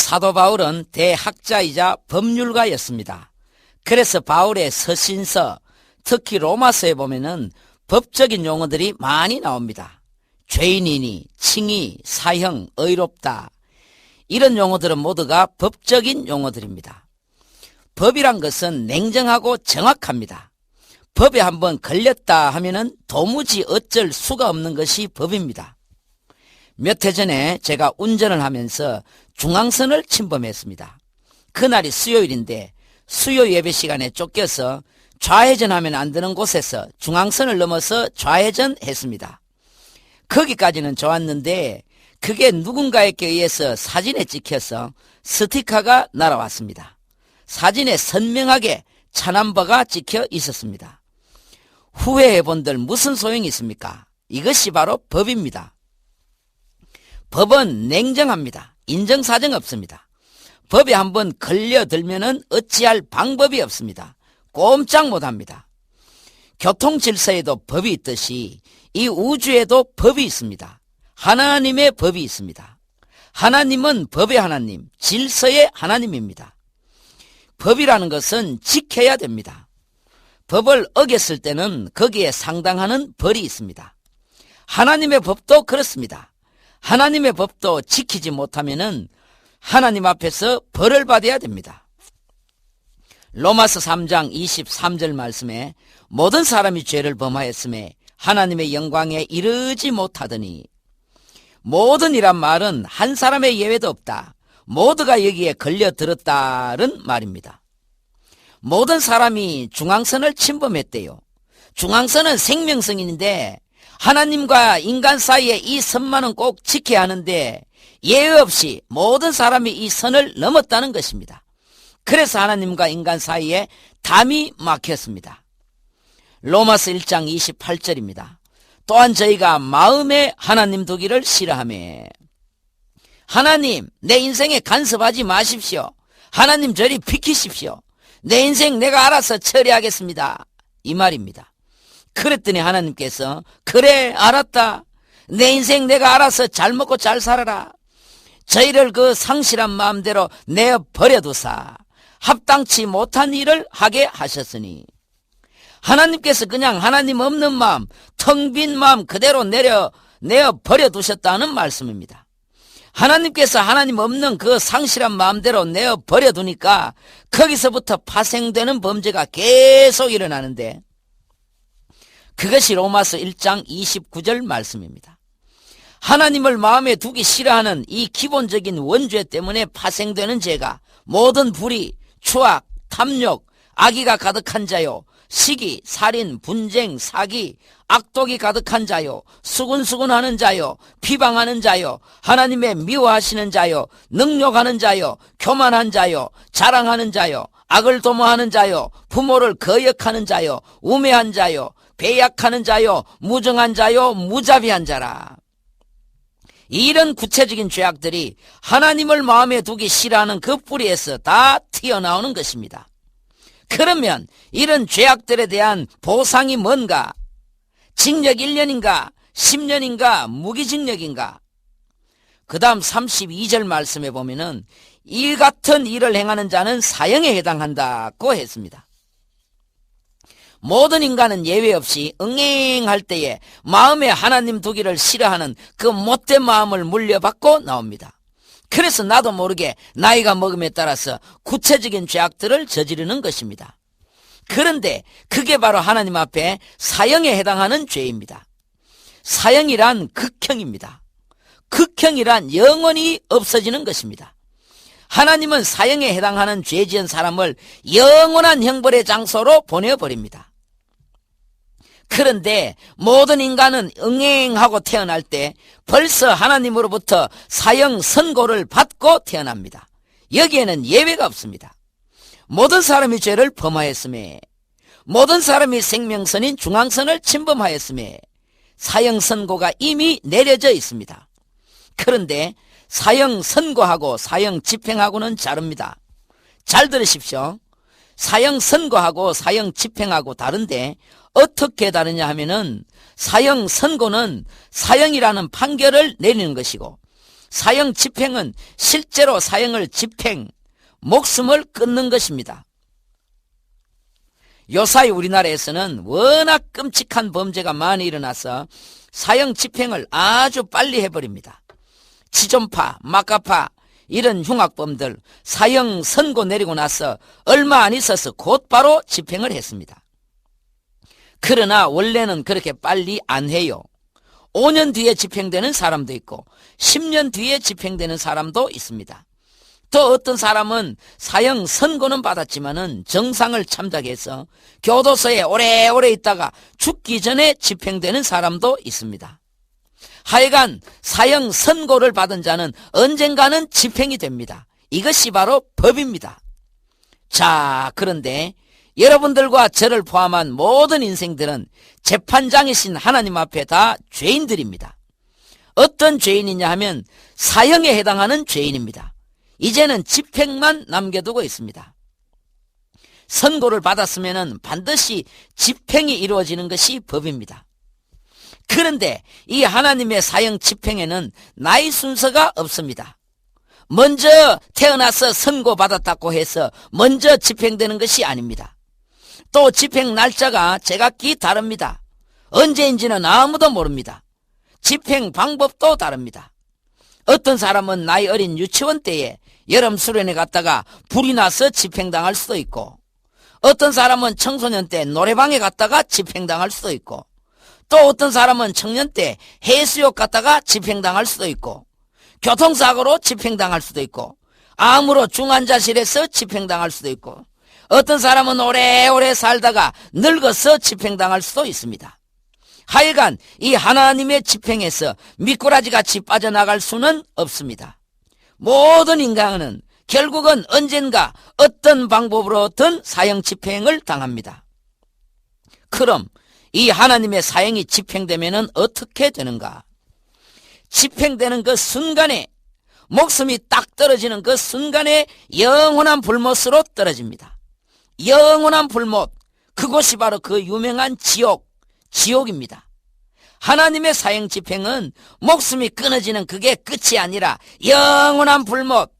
사도 바울은 대학자이자 법률가였습니다. 그래서 바울의 서신서, 특히 로마서에 보면은 법적인 용어들이 많이 나옵니다. 죄인이니, 칭의, 사형, 의롭다, 이런 용어들은 모두가 법적인 용어들입니다. 법이란 것은 냉정하고 정확합니다. 법에 한번 걸렸다 하면은 도무지 어쩔 수가 없는 것이 법입니다. 몇 해 전에 제가 운전을 하면서 중앙선을 침범했습니다. 그날이 수요일인데 수요 예배 시간에 쫓겨서 좌회전하면 안 되는 곳에서 중앙선을 넘어서 좌회전했습니다. 거기까지는 좋았는데 그게 누군가에게 의해서 사진에 찍혀서 스티커가 날아왔습니다. 사진에 선명하게 차 넘버가 찍혀 있었습니다. 후회해본들 무슨 소용이 있습니까? 이것이 바로 법입니다. 법은 냉정합니다. 인정사정 없습니다. 법에 한번 걸려들면은 어찌할 방법이 없습니다. 꼼짝 못합니다. 교통질서에도 법이 있듯이 이 우주에도 법이 있습니다. 하나님의 법이 있습니다. 하나님은 법의 하나님, 질서의 하나님입니다. 법이라는 것은 지켜야 됩니다. 법을 어겼을 때는 거기에 상당하는 벌이 있습니다. 하나님의 법도 그렇습니다. 하나님의 법도 지키지 못하면은 하나님 앞에서 벌을 받아야 됩니다. 로마서 3장 23절 말씀에 모든 사람이 죄를 범하였음에 하나님의 영광에 이르지 못하더니, 모든이란 말은 한 사람의 예외도 없다. 모두가 여기에 걸려들었다는 말입니다. 모든 사람이 중앙선을 침범했대요. 중앙선은 생명선인데 하나님과 인간 사이에 이 선만은 꼭 지켜야 하는데 예외 없이 모든 사람이 이 선을 넘었다는 것입니다. 그래서 하나님과 인간 사이에 담이 막혔습니다. 로마서 1장 28절입니다. 또한 저희가 마음에 하나님 두기를 싫어하며, 하나님 내 인생에 간섭하지 마십시오. 하나님 저리 비키십시오. 내 인생 내가 알아서 처리하겠습니다, 이 말입니다. 그랬더니 하나님께서 그래 알았다, 내 인생 내가 알아서 잘 먹고 잘 살아라. 저희를 그 상실한 마음대로 내어 버려두사 합당치 못한 일을 하게 하셨으니, 하나님께서 그냥 하나님 없는 마음, 텅 빈 마음 그대로 내어 버려두셨다는 말씀입니다. 하나님께서 하나님 없는 그 상실한 마음대로 내어 버려두니까 거기서부터 파생되는 범죄가 계속 일어나는데, 그것이 로마서 1장 29절 말씀입니다. 하나님을 마음에 두기 싫어하는 이 기본적인 원죄 때문에 파생되는 죄가 모든 불의, 추악, 탐욕, 악의가 가득한 자요, 시기, 살인, 분쟁, 사기, 악독이 가득한 자요, 수군수군하는 자요, 비방하는 자요, 하나님의 미워하시는 자요, 능욕하는 자요, 교만한 자요, 자랑하는 자요, 악을 도모하는 자요, 부모를 거역하는 자요, 우매한 자요, 배약하는 자요, 무정한 자요, 무자비한 자라. 이런 구체적인 죄악들이 하나님을 마음에 두기 싫어하는 그 뿌리에서 다 튀어나오는 것입니다. 그러면 이런 죄악들에 대한 보상이 뭔가? 징역 1년인가? 10년인가? 무기징역인가? 그 다음 32절 말씀에 보면은 이 같은 일을 행하는 자는 사형에 해당한다고 했습니다. 모든 인간은 예외 없이 응행할 때에 마음에 하나님 두기를 싫어하는 그 못된 마음을 물려받고 나옵니다. 그래서 나도 모르게 나이가 먹음에 따라서 구체적인 죄악들을 저지르는 것입니다. 그런데 그게 바로 하나님 앞에 사형에 해당하는 죄입니다. 사형이란 극형입니다. 극형이란 영원히 없어지는 것입니다. 하나님은 사형에 해당하는 죄 지은 사람을 영원한 형벌의 장소로 보내버립니다. 그런데 모든 인간은 응행하고 태어날 때 벌써 하나님으로부터 사형 선고를 받고 태어납니다. 여기에는 예외가 없습니다. 모든 사람이 죄를 범하였음에, 모든 사람이 생명선인 중앙선을 침범하였음에 사형 선고가 이미 내려져 있습니다. 그런데 사형 선고하고 사형 집행하고는 다릅니다. 잘 들으십시오. 사형 선고하고 사형 집행하고 다른데 어떻게 다르냐 하면은, 사형 선고는 사형이라는 판결을 내리는 것이고, 사형 집행은 실제로 사형을 집행, 목숨을 끊는 것입니다. 요사이 우리나라에서는 워낙 끔찍한 범죄가 많이 일어나서 사형 집행을 아주 빨리 해버립니다. 치존파, 마카파 이런 흉악범들 사형 선고 내리고 나서 얼마 안 있어서 곧바로 집행을 했습니다. 그러나 원래는 그렇게 빨리 안 해요. 5년 뒤에 집행되는 사람도 있고 10년 뒤에 집행되는 사람도 있습니다. 또 어떤 사람은 사형 선고는 받았지만은 정상을 참작해서 교도소에 오래오래 있다가 죽기 전에 집행되는 사람도 있습니다. 하여간 사형 선고를 받은 자는 언젠가는 집행이 됩니다. 이것이 바로 법입니다. 자, 그런데 여러분들과 저를 포함한 모든 인생들은 재판장이신 하나님 앞에 다 죄인들입니다. 어떤 죄인이냐 하면 사형에 해당하는 죄인입니다. 이제는 집행만 남겨두고 있습니다. 선고를 받았으면 반드시 집행이 이루어지는 것이 법입니다. 그런데 이 하나님의 사형 집행에는 나이 순서가 없습니다. 먼저 태어나서 선고받았다고 해서 먼저 집행되는 것이 아닙니다. 또 집행 날짜가 제각기 다릅니다. 언제인지는 아무도 모릅니다. 집행 방법도 다릅니다. 어떤 사람은 나이 어린 유치원 때에 여름 수련회 갔다가 불이 나서 집행당할 수도 있고, 어떤 사람은 청소년 때 노래방에 갔다가 집행당할 수도 있고, 또 어떤 사람은 청년 때 해수욕 갔다가 집행당할 수도 있고, 교통사고로 집행당할 수도 있고, 암으로 중환자실에서 집행당할 수도 있고, 어떤 사람은 오래오래 살다가 늙어서 집행당할 수도 있습니다. 하여간 이 하나님의 집행에서 미꾸라지같이 빠져나갈 수는 없습니다. 모든 인간은 결국은 언젠가 어떤 방법으로든 사형 집행을 당합니다. 그럼 이 하나님의 사형이 집행되면 어떻게 되는가? 집행되는 그 순간에, 목숨이 딱 떨어지는 그 순간에 영원한 불못으로 떨어집니다. 영원한 불못, 그곳이 바로 그 유명한 지옥입니다. 하나님의 사형 집행은 목숨이 끊어지는 그게 끝이 아니라 영원한 불못,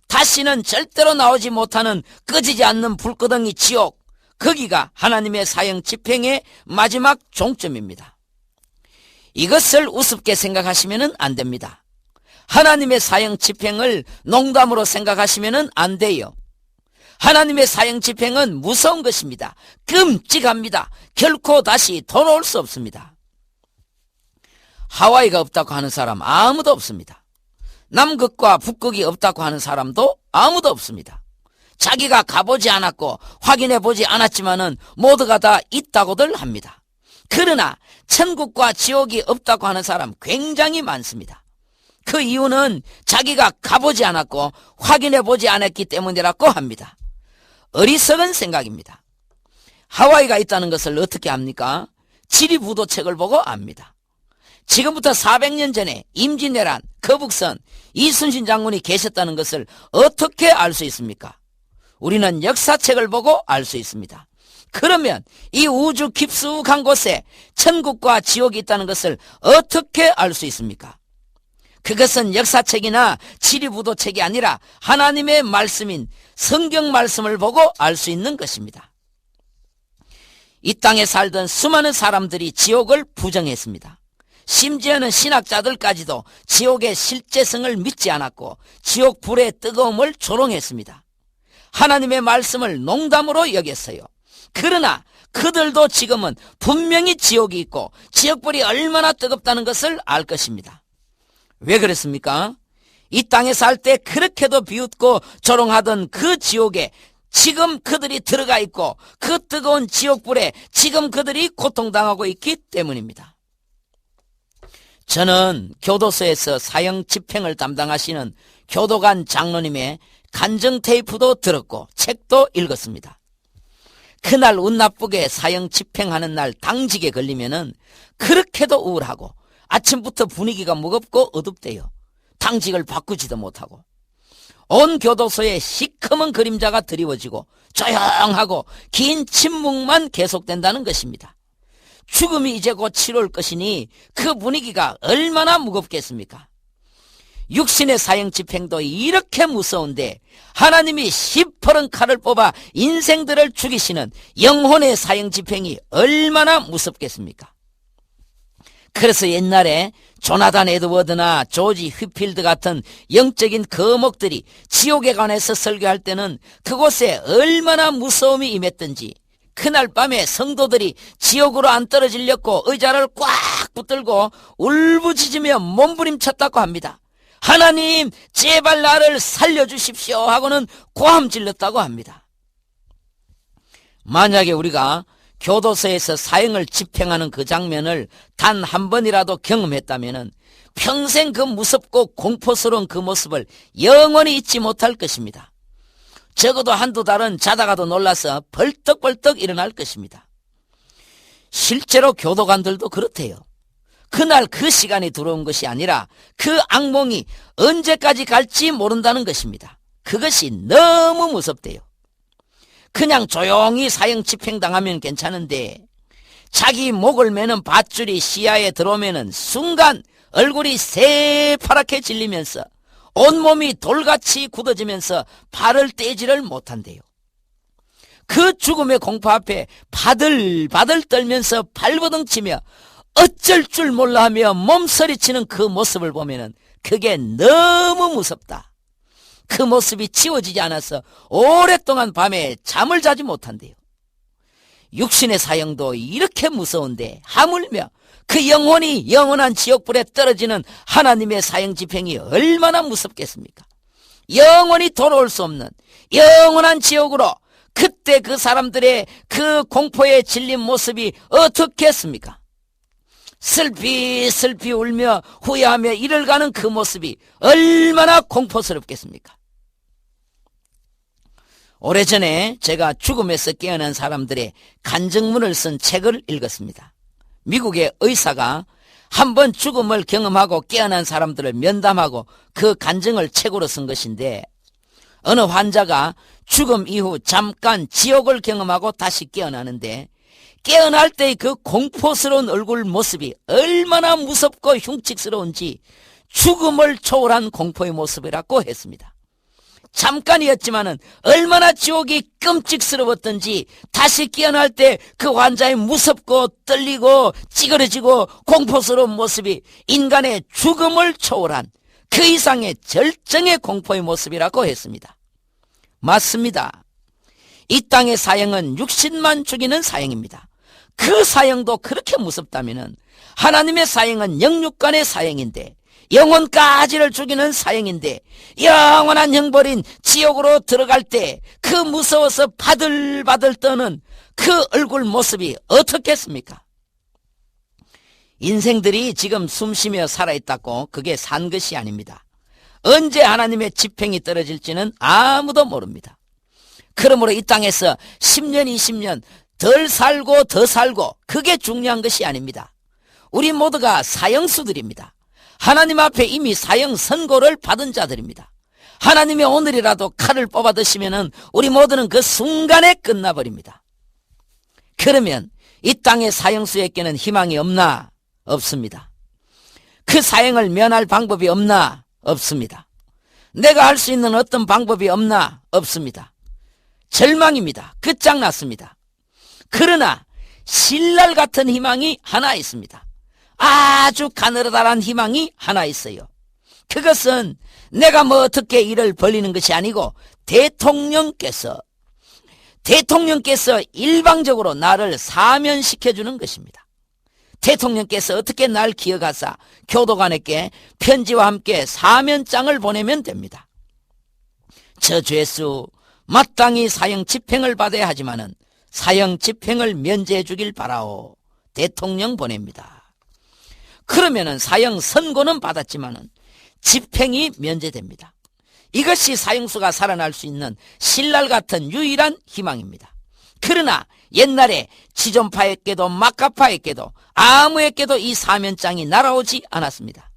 다시는 절대로 나오지 못하는 꺼지지 않는 불끄덩이 지옥, 거기가 하나님의 사형 집행의 마지막 종점입니다. 이것을 우습게 생각하시면 안 됩니다. 하나님의 사형 집행을 농담으로 생각하시면 안 돼요. 하나님의 사형 집행은 무서운 것입니다. 끔찍합니다. 결코 다시 돌아올 수 없습니다. 하와이가 없다고 하는 사람 아무도 없습니다. 남극과 북극이 없다고 하는 사람도 아무도 없습니다. 자기가 가보지 않았고 확인해보지 않았지만은 모두가 다 있다고들 합니다. 그러나 천국과 지옥이 없다고 하는 사람 굉장히 많습니다. 그 이유는 자기가 가보지 않았고 확인해보지 않았기 때문이라고 합니다. 어리석은 생각입니다. 하와이가 있다는 것을 어떻게 압니까? 지리부도책을 보고 압니다. 지금부터 400년 전에 임진왜란, 거북선, 이순신 장군이 계셨다는 것을 어떻게 알 수 있습니까? 우리는 역사책을 보고 알 수 있습니다. 그러면 이 우주 깊숙한 곳에 천국과 지옥이 있다는 것을 어떻게 알 수 있습니까? 그것은 역사책이나 지리부도책이 아니라 하나님의 말씀인 성경 말씀을 보고 알 수 있는 것입니다. 이 땅에 살던 수많은 사람들이 지옥을 부정했습니다. 심지어는 신학자들까지도 지옥의 실제성을 믿지 않았고 지옥 불의 뜨거움을 조롱했습니다. 하나님의 말씀을 농담으로 여겼어요. 그러나 그들도 지금은 분명히 지옥이 있고 지옥불이 얼마나 뜨겁다는 것을 알 것입니다. 왜 그랬습니까? 이 땅에 살 때 그렇게도 비웃고 조롱하던 그 지옥에 지금 그들이 들어가 있고 그 뜨거운 지옥불에 지금 그들이 고통당하고 있기 때문입니다. 저는 교도소에서 사형 집행을 담당하시는 교도관 장로님의 간증 테이프도 들었고 책도 읽었습니다. 그날 운 나쁘게 사형 집행하는 날 당직에 걸리면은 그렇게도 우울하고 아침부터 분위기가 무겁고 어둡대요. 당직을 바꾸지도 못하고 온 교도소에 시커먼 그림자가 드리워지고 조용하고 긴 침묵만 계속된다는 것입니다. 죽음이 이제 곧 치러올 것이니 그 분위기가 얼마나 무겁겠습니까? 육신의 사형 집행도 이렇게 무서운데 하나님이 시퍼런 칼을 뽑아 인생들을 죽이시는 영혼의 사형 집행이 얼마나 무섭겠습니까? 그래서 옛날에 조나단 에드워드나 조지 휘필드 같은 영적인 거목들이 지옥에 관해서 설교할 때는 그곳에 얼마나 무서움이 임했던지, 그날 밤에 성도들이 지옥으로 안 떨어지려고 의자를 꽉 붙들고 울부짖으며 몸부림쳤다고 합니다. 하나님 제발 나를 살려주십시오 하고는 고함 질렀다고 합니다. 만약에 우리가 교도소에서 사형을 집행하는 그 장면을 단 한 번이라도 경험했다면 평생 그 무섭고 공포스러운 그 모습을 영원히 잊지 못할 것입니다. 적어도 한두 달은 자다가도 놀라서 벌떡벌떡 일어날 것입니다. 실제로 교도관들도 그렇대요. 그날 그 시간이 들어온 것이 아니라 그 악몽이 언제까지 갈지 모른다는 것입니다. 그것이 너무 무섭대요. 그냥 조용히 사형 집행당하면 괜찮은데 자기 목을 매는 밧줄이 시야에 들어오면은 순간 얼굴이 새파랗게 질리면서 온몸이 돌같이 굳어지면서 발을 떼지를 못한대요. 그 죽음의 공포 앞에 바들바들 떨면서 발버둥치며 어쩔 줄 몰라 하며 몸서리치는 그 모습을 보면은 그게 너무 무섭다. 그 모습이 지워지지 않아서 오랫동안 밤에 잠을 자지 못한대요. 육신의 사형도 이렇게 무서운데 하물며 그 영혼이 영원한 지옥불에 떨어지는 하나님의 사형 집행이 얼마나 무섭겠습니까? 영원히 돌아올 수 없는 영원한 지옥으로 그때 그 사람들의 그 공포에 질린 모습이 어떻겠습니까? 슬피 울며 후회하며 이를 가는 그 모습이 얼마나 공포스럽겠습니까? 오래전에 제가 죽음에서 깨어난 사람들의 간증문을 쓴 책을 읽었습니다. 미국의 의사가 한번 죽음을 경험하고 깨어난 사람들을 면담하고 그 간증을 책으로 쓴 것인데, 어느 환자가 죽음 이후 잠깐 지옥을 경험하고 다시 깨어나는데 깨어날 때의 그 공포스러운 얼굴 모습이 얼마나 무섭고 흉측스러운지 죽음을 초월한 공포의 모습이라고 했습니다. 잠깐이었지만은 얼마나 지옥이 끔찍스러웠던지 다시 깨어날 때 그 환자의 무섭고 떨리고 찌그러지고 공포스러운 모습이 인간의 죽음을 초월한 그 이상의 절정의 공포의 모습이라고 했습니다. 맞습니다. 이 땅의 사형은 육신만 죽이는 사형입니다. 그 사형도 그렇게 무섭다면은 하나님의 사형은 영육간의 사형인데, 영혼까지를 죽이는 사형인데, 영원한 형벌인 지옥으로 들어갈 때 그 무서워서 바들바들 떠는 그 얼굴 모습이 어떻겠습니까? 인생들이 지금 숨쉬며 살아있다고 그게 산 것이 아닙니다. 언제 하나님의 집행이 떨어질지는 아무도 모릅니다. 그러므로 이 땅에서 10년 20년 덜 살고 더 살고 그게 중요한 것이 아닙니다. 우리 모두가 사형수들입니다. 하나님 앞에 이미 사형 선고를 받은 자들입니다. 하나님이 오늘이라도 칼을 뽑아 드시면은 우리 모두는 그 순간에 끝나버립니다. 그러면 이 땅의 사형수에게는 희망이 없나? 없습니다. 그 사형을 면할 방법이 없나? 없습니다. 내가 할 수 있는 어떤 방법이 없나? 없습니다. 절망입니다. 끝장났습니다. 그러나 신랄 같은 희망이 하나 있습니다. 아주 가느다란 희망이 하나 있어요. 그것은 내가 뭐 어떻게 일을 벌리는 것이 아니고 대통령께서 일방적으로 나를 사면시켜주는 것입니다. 대통령께서 어떻게 날 기억하사 교도관에게 편지와 함께 사면장을 보내면 됩니다. 저 죄수 마땅히 사형 집행을 받아야 하지만은 사형 집행을 면제해 주길 바라오. 대통령 보냅니다. 그러면은 사형 선고는 받았지만은 집행이 면제됩니다. 이것이 사형수가 살아날 수 있는 신랄 같은 유일한 희망입니다. 그러나 옛날에 지존파에게도 마카파에게도 아무에게도 이 사면장이 날아오지 않았습니다.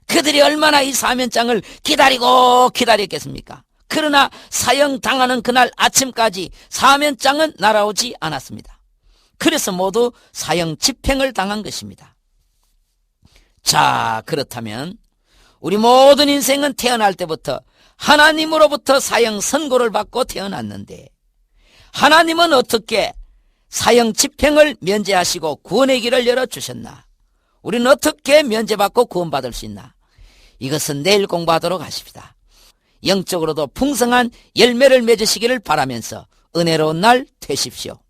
그들이 얼마나 이 사면장을 기다렸겠습니까? 그러나 사형 당하는 그날 아침까지 사면장은 날아오지 않았습니다. 그래서 모두 사형 집행을 당한 것입니다. 자, 그렇다면 우리 모든 인생은 태어날 때부터 하나님으로부터 사형 선고를 받고 태어났는데 하나님은 어떻게 사형 집행을 면제하시고 구원의 길을 열어주셨나? 우리는 어떻게 면제받고 구원받을 수 있나? 이것은 내일 공부하도록 하십시다. 영적으로도 풍성한 열매를 맺으시기를 바라면서 은혜로운 날 되십시오.